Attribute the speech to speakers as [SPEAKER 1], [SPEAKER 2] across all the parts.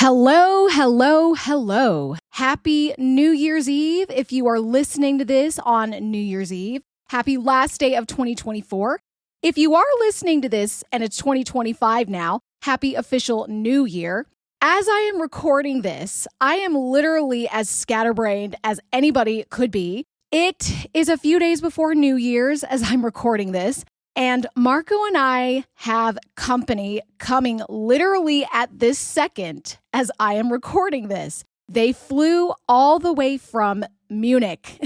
[SPEAKER 1] Hello, hello, hello. Happy New Year's Eve if you are listening to this on New Year's Eve. Happy last day of 2024. If you are listening to this and it's 2025 now, happy official New Year. As I am recording this, I am literally as scatterbrained as anybody could be. It is a few days before New Year's as I'm recording this. And Marco and I have company coming literally at this second as I am recording this. They flew all the way from Munich.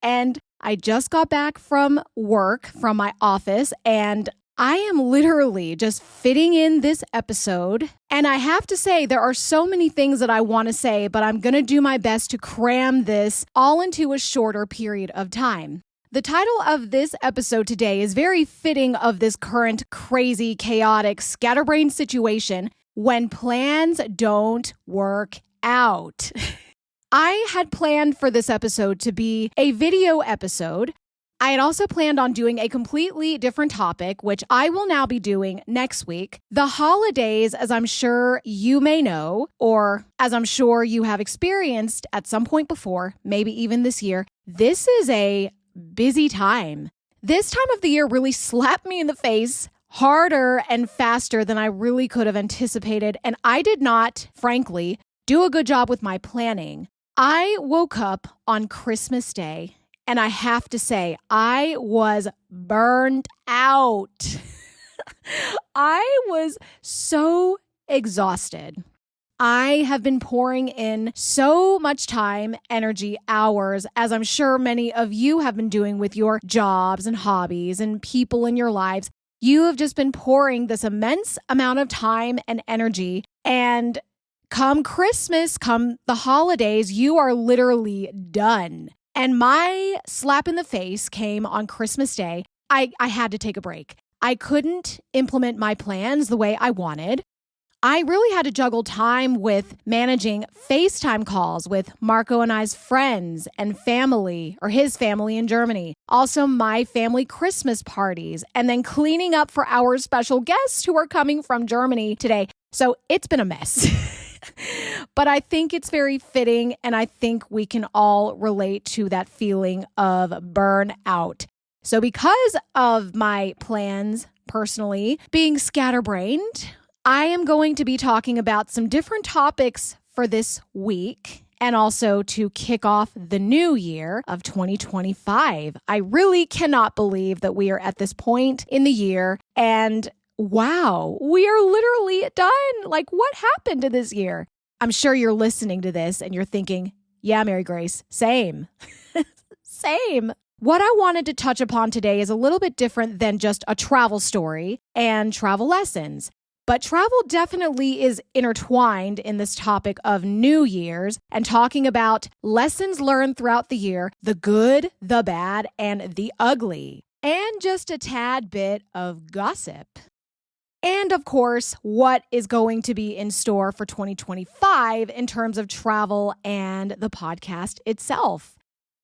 [SPEAKER 1] And I just got back from work, from my office, and I am literally just fitting in this episode. And I have to say, there are so many things that I want to say, but I'm going to do my best to cram this all into a shorter period of time. The title of this episode today is very fitting of this current crazy, chaotic, scatterbrained situation when plans don't work out. I had planned for this episode to be a video episode. I had also planned on doing a completely different topic, which I will now be doing next week. The holidays, as I'm sure you may know, or as I'm sure you have experienced at some point before, maybe even this year, this is a busy time. This time of the year really slapped me in the face harder and faster than I really could have anticipated. And I did not, frankly, do a good job with my planning. I woke up on Christmas Day and I have to say, I was burned out. I was so exhausted. I have been pouring in so much time, energy, hours, as I'm sure many of you have been doing with your jobs and hobbies and people in your lives. You have just been pouring this immense amount of time and energy. And come Christmas, come the holidays, you are literally done. And my slap in the face came on Christmas Day. I had to take a break. I couldn't implement my plans the way I wanted. I really had to juggle time with managing FaceTime calls with Marco and I's friends and family, or his family in Germany. Also my family Christmas parties, and then cleaning up for our special guests who are coming from Germany today. So it's been a mess. But I think it's very fitting, and I think we can all relate to that feeling of burnout. So because of my plans personally being scatterbrained, I am going to be talking about some different topics for this week and also to kick off the new year of 2025. I really cannot believe that we are at this point in the year and wow, we are literally done. Like, what happened to this year? I'm sure you're listening to this and you're thinking, yeah, Mary Grace, same. Same. What I wanted to touch upon today is a little bit different than just a travel story and travel lessons. But travel definitely is intertwined in this topic of New Year's and talking about lessons learned throughout the year, the good, the bad, and the ugly, and just a tad bit of gossip. And of course, what is going to be in store for 2025 in terms of travel and the podcast itself.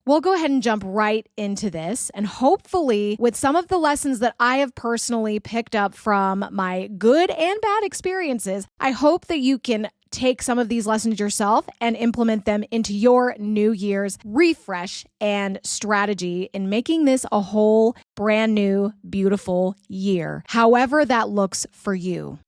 [SPEAKER 1] We'll go ahead and jump right into this, and hopefully with some of the lessons that I have personally picked up from my good and bad experiences, I hope that you can take some of these lessons yourself and implement them into your New Year's refresh and strategy in making this a whole brand new, beautiful year, however that looks for you.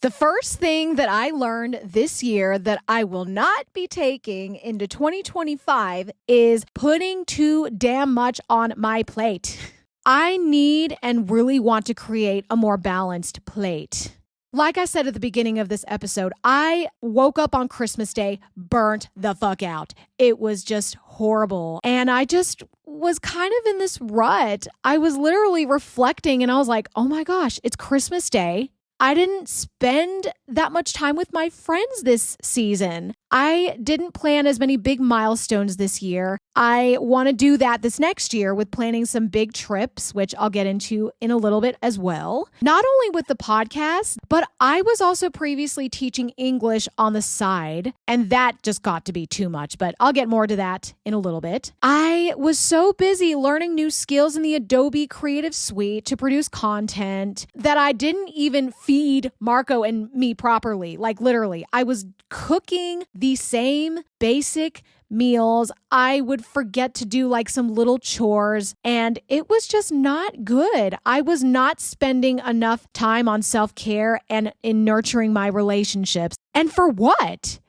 [SPEAKER 1] The first thing that I learned this year that I will not be taking into 2025 is putting too damn much on my plate. I need and really want to create a more balanced plate. Like I said at the beginning of this episode, I woke up on Christmas Day, burnt the fuck out. It was just horrible. And I just was kind of in this rut. I was literally reflecting and I was like, oh my gosh, it's Christmas Day. I didn't spend that much time with my friends this season. I didn't plan as many big milestones this year. I want to do that this next year with planning some big trips, which I'll get into in a little bit as well. Not only with the podcast, but I was also previously teaching English on the side, and that just got to be too much, but I'll get more to that in a little bit. I was so busy learning new skills in the Adobe Creative Suite to produce content that I didn't even feed Marco and me properly. Like literally, I was cooking the same basic meals. I would forget to do like some little chores, and it was just not good. I was not spending enough time on self-care and in nurturing my relationships. And for what?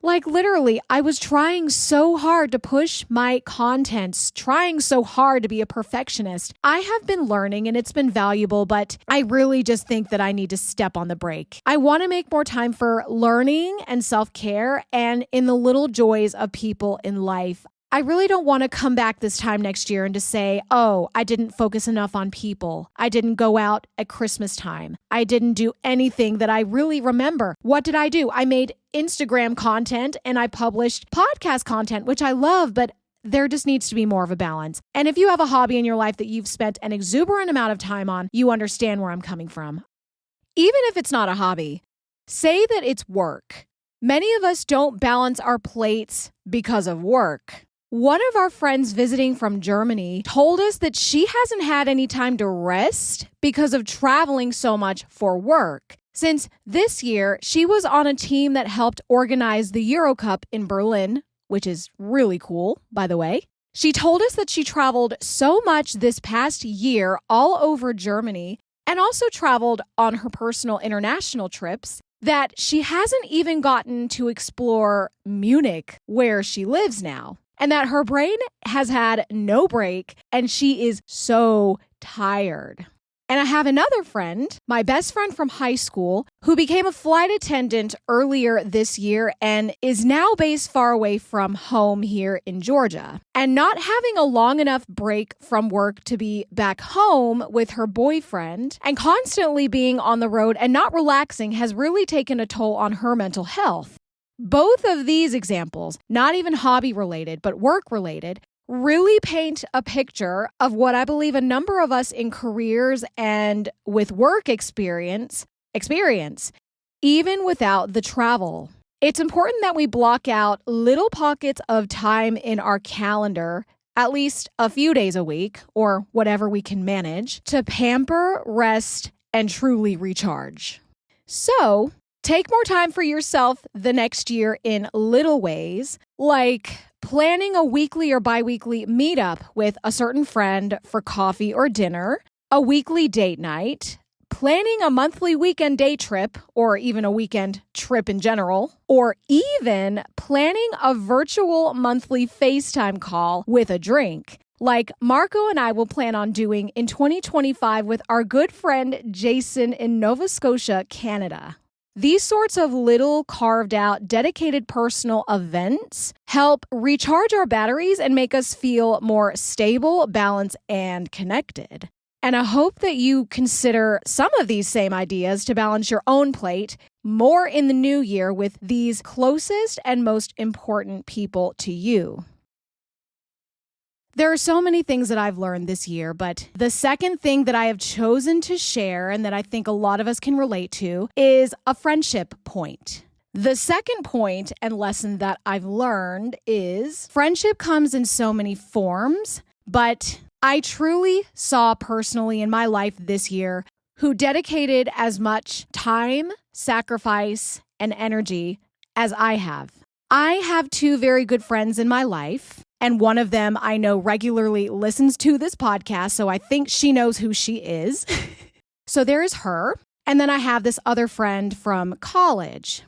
[SPEAKER 1] Like literally, I was trying so hard to push my contents, trying so hard to be a perfectionist. I have been learning and it's been valuable, but I really just think that I need to step on the brake. I want to make more time for learning and self-care and in the little joys of people in life. I really don't want to come back this time next year and to say, oh, I didn't focus enough on people. I didn't go out at Christmas time. I didn't do anything that I really remember. What did I do? I made Instagram content and I published podcast content, which I love, but there just needs to be more of a balance. And if you have a hobby in your life that you've spent an exuberant amount of time on, you understand where I'm coming from. Even if it's not a hobby, say that it's work. Many of us don't balance our plates because of work. One of our friends visiting from Germany told us that she hasn't had any time to rest because of traveling so much for work. Since this year, she was on a team that helped organize the Euro Cup in Berlin, which is really cool, by the way. She told us that she traveled so much this past year all over Germany and also traveled on her personal international trips that she hasn't even gotten to explore Munich, where she lives now. And that her brain has had no break and she is so tired. And I have another friend, my best friend from high school, who became a flight attendant earlier this year and is now based far away from home here in Georgia. And not having a long enough break from work to be back home with her boyfriend and constantly being on the road and not relaxing has really taken a toll on her mental health. Both of these examples, not even hobby related, but work related, really paint a picture of what I believe a number of us in careers and with work experience, even without the travel. It's important that we block out little pockets of time in our calendar, at least a few days a week, or whatever we can manage, to pamper, rest, and truly recharge. So, take more time for yourself the next year in little ways, like planning a weekly or biweekly meetup with a certain friend for coffee or dinner, a weekly date night, planning a monthly weekend day trip, or even a weekend trip in general, or even planning a virtual monthly FaceTime call with a drink, like Marco and I will plan on doing in 2025 with our good friend Jason in Nova Scotia, Canada. These sorts of little carved out, dedicated personal events help recharge our batteries and make us feel more stable, balanced, and connected. And I hope that you consider some of these same ideas to balance your own plate more in the new year with these closest and most important people to you. There are so many things that I've learned this year, but the second thing that I have chosen to share and that I think a lot of us can relate to is a friendship point. The second point and lesson that I've learned is friendship comes in so many forms, but I truly saw personally in my life this year who dedicated as much time, sacrifice, and energy as I have. I have two very good friends in my life. And one of them I know regularly listens to this podcast, so I think she knows who she is. So there is her. And then I have this other friend from college.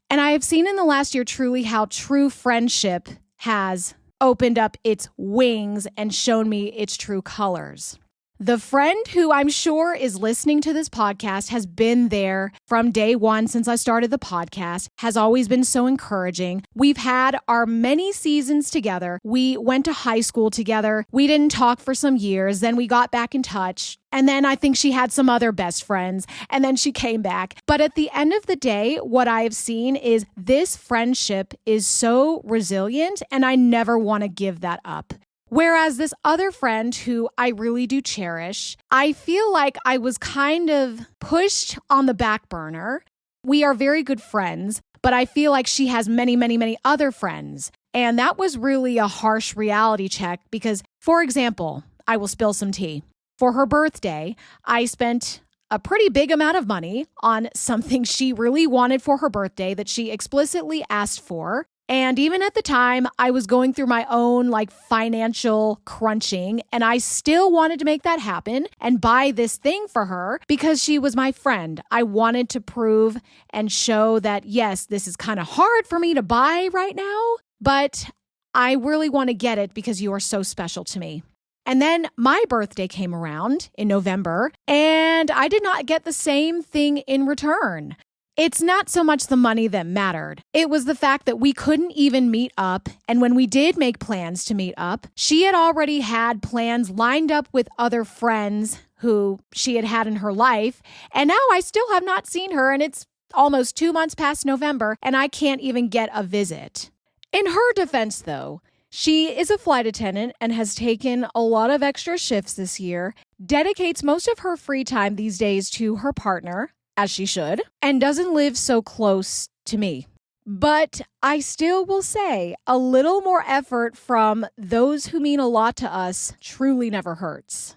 [SPEAKER 1] And I have seen in the last year truly how true friendship has opened up its wings and shown me its true colors. The friend who I'm sure is listening to this podcast has been there from day one since I started the podcast, has always been so encouraging. We've had our many seasons together. We went to high school together. We didn't talk for some years. Then we got back in touch. And then I think she had some other best friends, and then she came back. But at the end of the day, what I have seen is this friendship is so resilient, and I never want to give that up. Whereas this other friend who I really do cherish, I feel like I was kind of pushed on the back burner. We are very good friends, but I feel like she has many, many, many other friends. And that was really a harsh reality check because, for example, I will spill some tea. For her birthday, I spent a pretty big amount of money on something she really wanted for her birthday that she explicitly asked for. And even at the time, I was going through my own financial crunching, and I still wanted to make that happen and buy this thing for her because she was my friend. I wanted to prove and show that, yes, this is kind of hard for me to buy right now, but I really want to get it because you are so special to me. And then my birthday came around in November, and I did not get the same thing in return. It's not so much the money that mattered. It was the fact that we couldn't even meet up. And when we did make plans to meet up, she had already had plans lined up with other friends who she had had in her life. And now I still have not seen her. And it's almost 2 months past November, and I can't even get a visit. In her defense, though, she is a flight attendant and has taken a lot of extra shifts this year, dedicates most of her free time these days to her partner, as she should, and doesn't live so close to me. But I still will say a little more effort from those who mean a lot to us truly never hurts.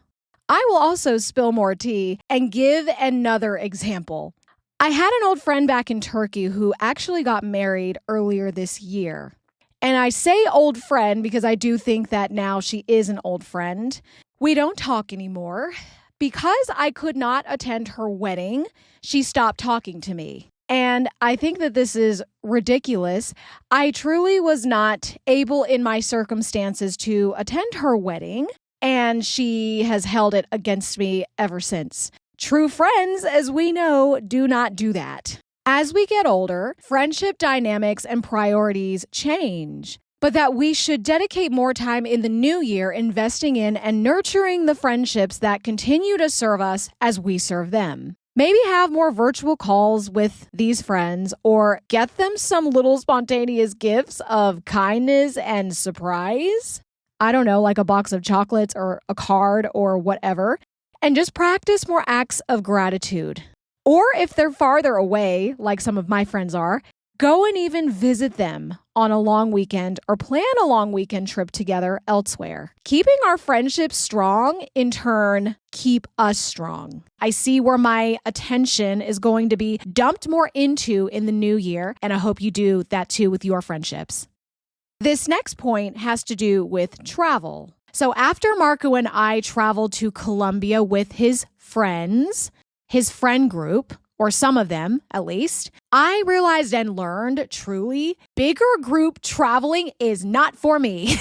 [SPEAKER 1] I will also spill more tea and give another example. I had an old friend back in Turkey who actually got married earlier this year. And I say old friend because I do think that now she is an old friend. We don't talk anymore. Because I could not attend her wedding, she stopped talking to me. And I think that this is ridiculous. I truly was not able in my circumstances to attend her wedding, and she has held it against me ever since. True friends, as we know, do not do that. As we get older, friendship dynamics and priorities change. But that we should dedicate more time in the new year investing in and nurturing the friendships that continue to serve us as we serve them. Maybe have more virtual calls with these friends or get them some little spontaneous gifts of kindness and surprise. I don't know, like a box of chocolates or a card or whatever. And just practice more acts of gratitude. Or if they're farther away, like some of my friends are, go and even visit them on a long weekend or plan a long weekend trip together elsewhere. Keeping our friendships strong, in turn, keep us strong. I see where my attention is going to be dumped more into in the new year, and I hope you do that too with your friendships. This next point has to do with travel. So after Marco and I traveled to Colombia with his friends, his friend group, or some of them at least, I realized and learned truly bigger group traveling is not for me.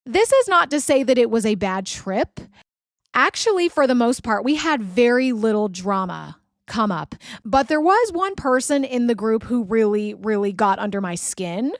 [SPEAKER 1] This is not to say that it was a bad trip. Actually, for the most part, we had very little drama come up. But there was one person in the group who really, really got under my skin.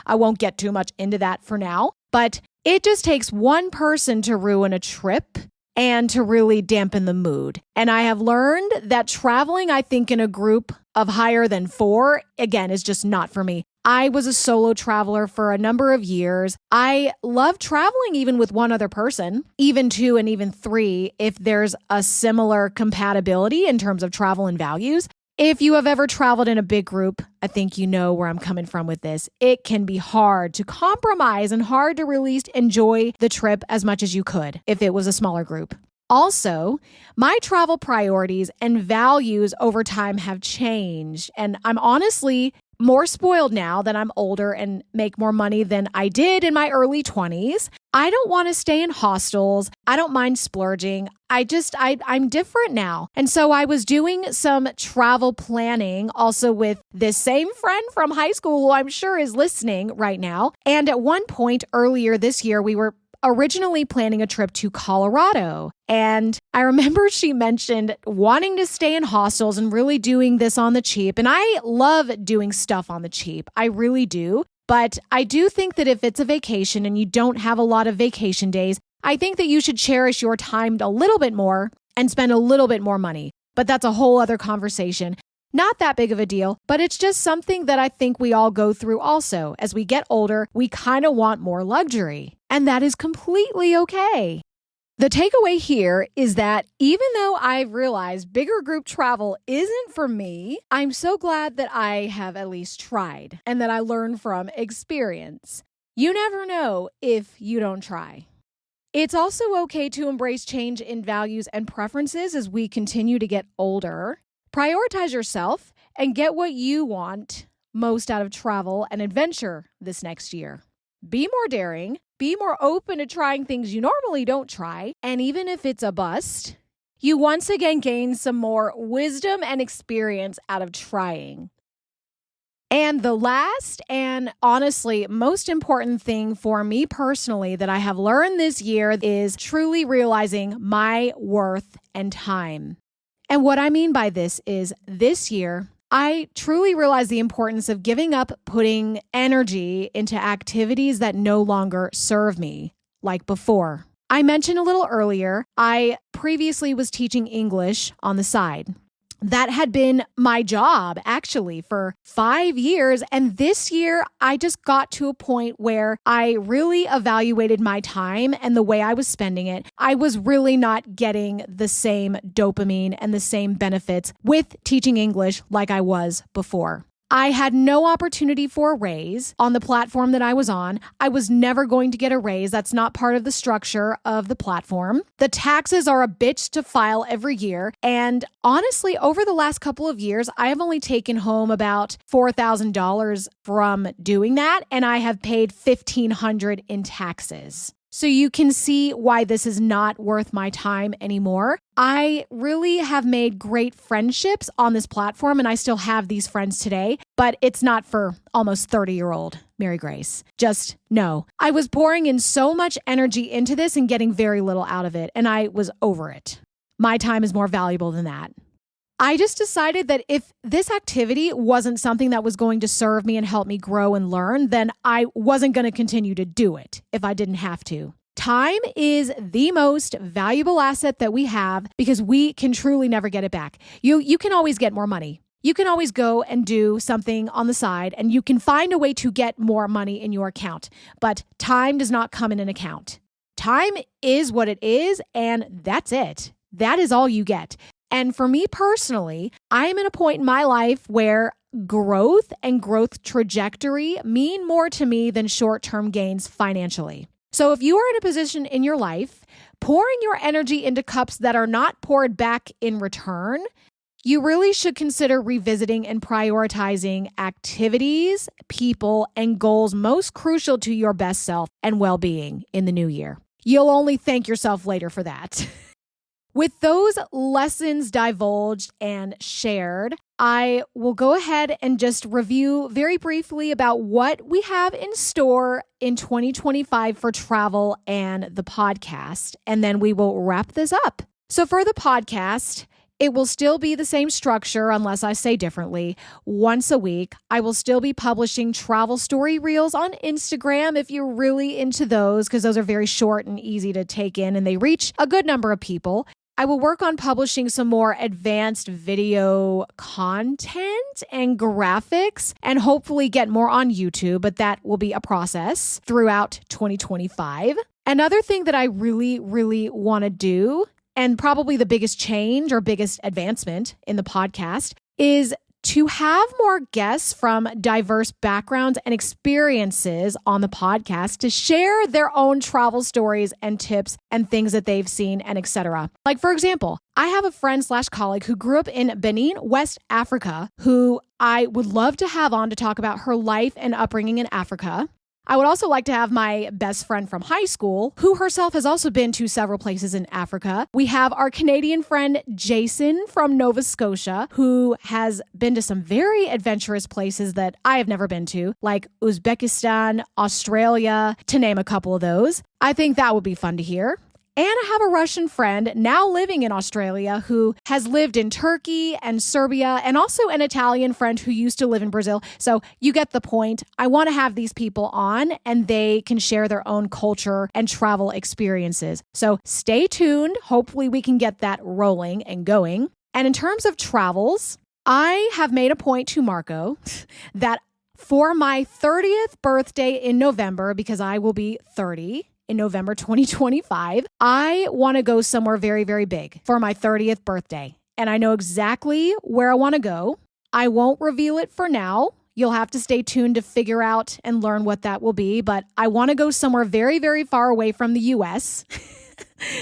[SPEAKER 1] I won't get too much into that for now, but it just takes one person to ruin a trip and to really dampen the mood. And I have learned that traveling, I think, in a group of higher than 4, again, is just not for me. I was a solo traveler for a number of years. I love traveling even with one other person, even 2 and even 3, if there's a similar compatibility in terms of travel and values. If you have ever traveled in a big group, I think you know where I'm coming from with this. It can be hard to compromise and hard to really enjoy the trip as much as you could if it was a smaller group. Also, my travel priorities and values over time have changed, and I'm honestly more spoiled now that I'm older and make more money than I did in my early 20s. I don't want to stay in hostels. I don't mind splurging. I'm different now. And so I was doing some travel planning also with this same friend from high school who I'm sure is listening right now. And at one point earlier this year, we were originally planning a trip to Colorado. And I remember she mentioned wanting to stay in hostels and really doing this on the cheap. And I love doing stuff on the cheap. I really do. But I do think that if it's a vacation and you don't have a lot of vacation days, I think that you should cherish your time a little bit more and spend a little bit more money. But that's a whole other conversation. Not that big of a deal, but it's just something that I think we all go through also. As we get older, we kind of want more luxury, and that is completely okay. The takeaway here is that even though I've realized bigger group travel isn't for me, I'm so glad that I have at least tried and that I learned from experience. You never know if you don't try. It's also okay to embrace change in values and preferences as we continue to get older. Prioritize yourself and get what you want most out of travel and adventure this next year. Be more daring, be more open to trying things you normally don't try, and even if it's a bust, you once again gain some more wisdom and experience out of trying. And the last and honestly most important thing for me personally that I have learned this year is truly realizing my worth and time. And what I mean by this is this year, I truly realized the importance of giving up putting energy into activities that no longer serve me, like before. I mentioned a little earlier, I previously was teaching English on the side. That had been my job actually for 5 years. And this year, I just got to a point where I really evaluated my time and the way I was spending it. I was really not getting the same dopamine and the same benefits with teaching English like I was before. I had no opportunity for a raise on the platform that I was on. I was never going to get a raise. That's not part of the structure of the platform. The taxes are a bitch to file every year. And honestly, over the last couple of years, I have only taken home about $4,000 from doing that. And I have paid $1,500 in taxes. So you can see why this is not worth my time anymore. I really have made great friendships on this platform, and I still have these friends today, but it's not for almost 30-year-old Mary Grace. Just no. I was pouring in so much energy into this and getting very little out of it, and I was over it. My time is more valuable than that. I just decided that if this activity wasn't something that was going to serve me and help me grow and learn, then I wasn't going to continue to do it if I didn't have to. Time is the most valuable asset that we have because we can truly never get it back. You can always get more money. You can always go and do something on the side and you can find a way to get more money in your account, but time does not come in an account. Time is what it is, and that's it. That is all you get. And for me personally, I'm at a point in my life where growth and growth trajectory mean more to me than short-term gains financially. So if you are in a position in your life pouring your energy into cups that are not poured back in return, you really should consider revisiting and prioritizing activities, people, and goals most crucial to your best self and well-being in the new year. You'll only thank yourself later for that. With those lessons divulged and shared, I will go ahead and just review very briefly about what we have in store in 2025 for travel and the podcast, and then we will wrap this up. So for the podcast, it will still be the same structure unless I say differently. Once a week, I will still be publishing travel story reels on Instagram if you're really into those, because those are very short and easy to take in and they reach a good number of people. I will work on publishing some more advanced video content and graphics and hopefully get more on YouTube, but that will be a process throughout 2025. Another thing that I really, really want to do, and probably the biggest change or biggest advancement in the podcast, is to have more guests from diverse backgrounds and experiences on the podcast to share their own travel stories and tips and things that they've seen and etc. Like, for example, I have a friend/colleague who grew up in Benin, West Africa, who I would love to have on to talk about her life and upbringing in Africa. I would also like to have my best friend from high school, who herself has also been to several places in Africa. We have our Canadian friend Jason from Nova Scotia, who has been to some very adventurous places that I have never been to, like Uzbekistan, Australia, to name a couple of those. I think that would be fun to hear. And I have a Russian friend now living in Australia who has lived in Turkey and Serbia, and also an Italian friend who used to live in Brazil. So you get the point. I want to have these people on and they can share their own culture and travel experiences. So stay tuned. Hopefully we can get that rolling and going. And in terms of travels, I have made a point to Marco that for my 30th birthday in November, because I will be 30, in November 2025, I want to go somewhere very, very big for my 30th birthday. And I know exactly where I want to go. I won't reveal it for now. You'll have to stay tuned to figure out and learn what that will be. But I want to go somewhere very, very far away from the US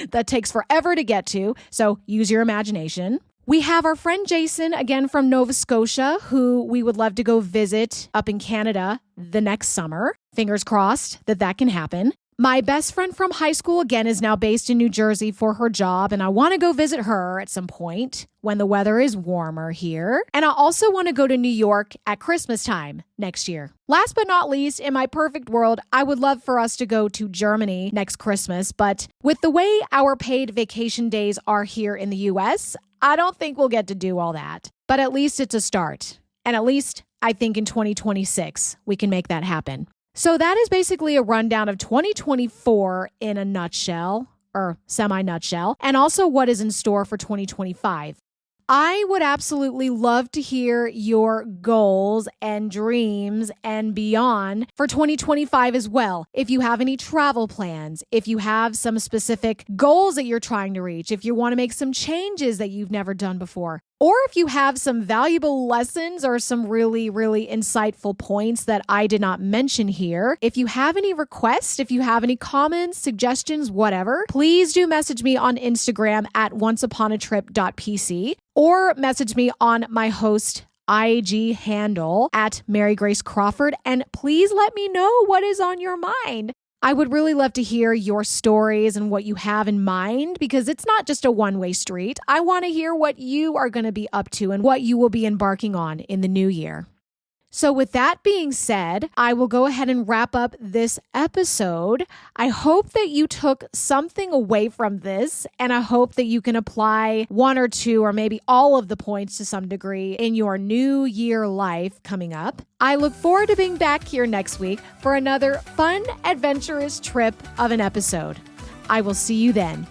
[SPEAKER 1] that takes forever to get to. So use your imagination. We have our friend Jason, again from Nova Scotia, who we would love to go visit up in Canada the next summer. Fingers crossed that that can happen. My best friend from high school, again, is now based in New Jersey for her job, and I want to go visit her at some point when the weather is warmer here. And I also want to go to New York at Christmas time next year. Last but not least, in my perfect world, I would love for us to go to Germany next Christmas, but with the way our paid vacation days are here in the US, I don't think we'll get to do all that. But at least it's a start. And at least I think in 2026, we can make that happen. So that is basically a rundown of 2024 in a nutshell, or semi-nutshell, and also what is in store for 2025. I would absolutely love to hear your goals and dreams and beyond for 2025 as well. If you have any travel plans, if you have some specific goals that you're trying to reach, if you want to make some changes that you've never done before, or if you have some valuable lessons or some really, really insightful points that I did not mention here, if you have any requests, if you have any comments, suggestions, whatever, please do message me on Instagram at onceuponatrip.pc or message me on my host IG handle at Mary Grace Crawford, and please let me know what is on your mind. I would really love to hear your stories and what you have in mind, because it's not just a one-way street. I want to hear what you are going to be up to and what you will be embarking on in the new year. So with that being said, I will go ahead and wrap up this episode. I hope that you took something away from this, and I hope that you can apply one or two or maybe all of the points to some degree in your new year life coming up. I look forward to being back here next week for another fun, adventurous trip of an episode. I will see you then.